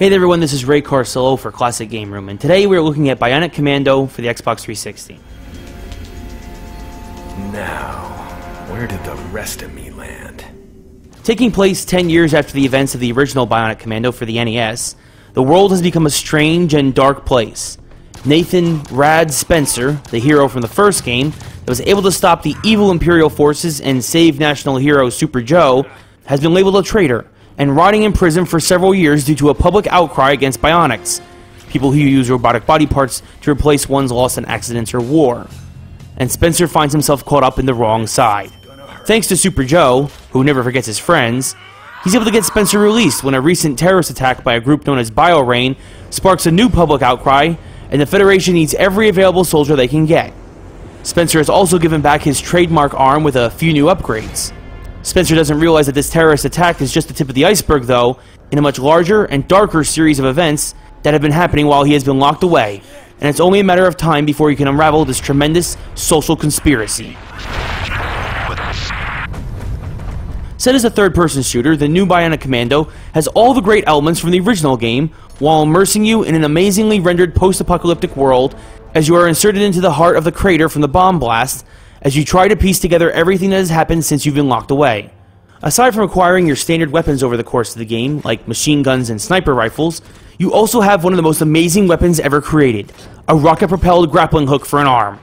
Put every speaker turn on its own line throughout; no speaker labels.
Hey there everyone, this is Ray Carcillo for Classic Game Room, and today we're looking at BIONIC Commando for the Xbox 360.
Now, where did the rest of me land?
Taking place 10 years after the events of the original BIONIC Commando for the NES, the world has become a strange and dark place. Nathan "Rad" Spencer, the hero from the first game, that was able to stop the evil Imperial forces and save national hero Super Joe, has been labeled a traitor and rotting in prison for several years due to a public outcry against bionics, people who use robotic body parts to replace ones lost in accidents or war. And Spencer finds himself caught up in the wrong side. Thanks to Super Joe, who never forgets his friends, he's able to get Spencer released when a recent terrorist attack by a group known as BioNIC sparks a new public outcry, and the Federation needs every available soldier they can get. Spencer is also given back his trademark arm with a few new upgrades. Spencer doesn't realize that this terrorist attack is just the tip of the iceberg, though, in a much larger and darker series of events that have been happening while he has been locked away, and it's only a matter of time before he can unravel this tremendous social conspiracy. Set as a third-person shooter, the new BIONIC Commando has all the great elements from the original game, while immersing you in an amazingly rendered post-apocalyptic world as you are inserted into the heart of the crater from the bomb blast, as you try to piece together everything that has happened since you've been locked away. Aside from acquiring your standard weapons over the course of the game, like machine guns and sniper rifles, you also have one of the most amazing weapons ever created, a rocket-propelled grappling hook for an arm.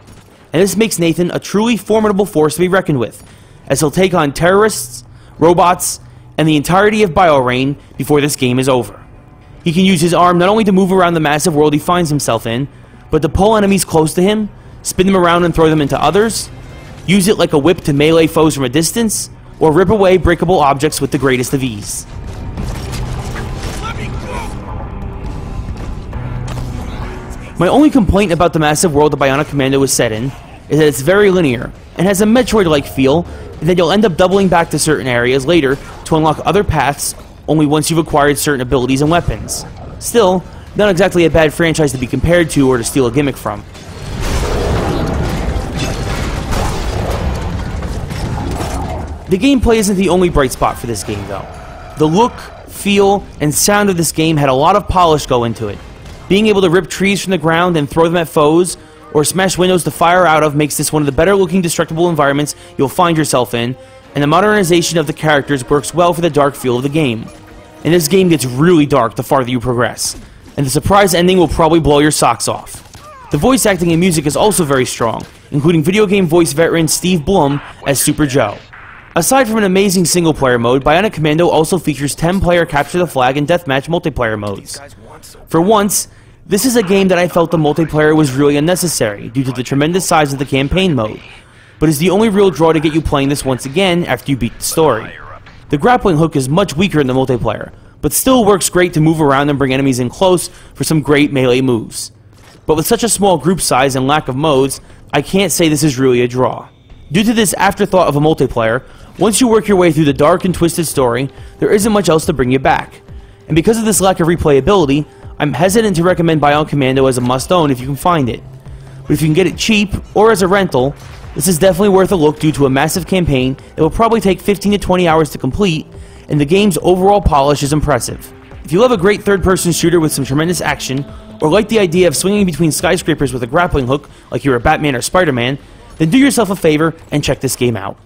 And this makes Nathan a truly formidable force to be reckoned with, as he'll take on terrorists, robots, and the entirety of BioNIC before this game is over. He can use his arm not only to move around the massive world he finds himself in, but to pull enemies close to him, spin them around and throw them into others, use it like a whip to melee foes from a distance, or rip away breakable objects with the greatest of ease. My only complaint about the massive world the BIONIC Commando is set in is that it's very linear, and has a Metroid-like feel, and that you'll end up doubling back to certain areas later to unlock other paths only once you've acquired certain abilities and weapons. Still, not exactly a bad franchise to be compared to or to steal a gimmick from. The gameplay isn't the only bright spot for this game, though. The look, feel, and sound of this game had a lot of polish go into it. Being able to rip trees from the ground and throw them at foes, or smash windows to fire out of, makes this one of the better looking destructible environments you'll find yourself in, and the modernization of the characters works well for the dark feel of the game. And this game gets really dark the farther you progress, and the surprise ending will probably blow your socks off. The voice acting and music is also very strong, including video game voice veteran Steve Blum as Super Joe. Aside from an amazing single-player mode, BIONIC Commando also features 10-player Capture the Flag and Deathmatch multiplayer modes. For once, this is a game that I felt the multiplayer was really unnecessary due to the tremendous size of the campaign mode, but is the only real draw to get you playing this once again after you beat the story. The grappling hook is much weaker in the multiplayer, but still works great to move around and bring enemies in close for some great melee moves. But with such a small group size and lack of modes, I can't say this is really a draw. Due to this afterthought of a multiplayer, once you work your way through the dark and twisted story, there isn't much else to bring you back. And because of this lack of replayability, I'm hesitant to recommend BIONIC Commando as a must-own if you can find it. But if you can get it cheap, or as a rental, this is definitely worth a look due to a massive campaign that will probably take 15 to 20 hours to complete, and the game's overall polish is impressive. If you love a great third-person shooter with some tremendous action, or like the idea of swinging between skyscrapers with a grappling hook like you're a Batman or Spider-Man, then do yourself a favor and check this game out.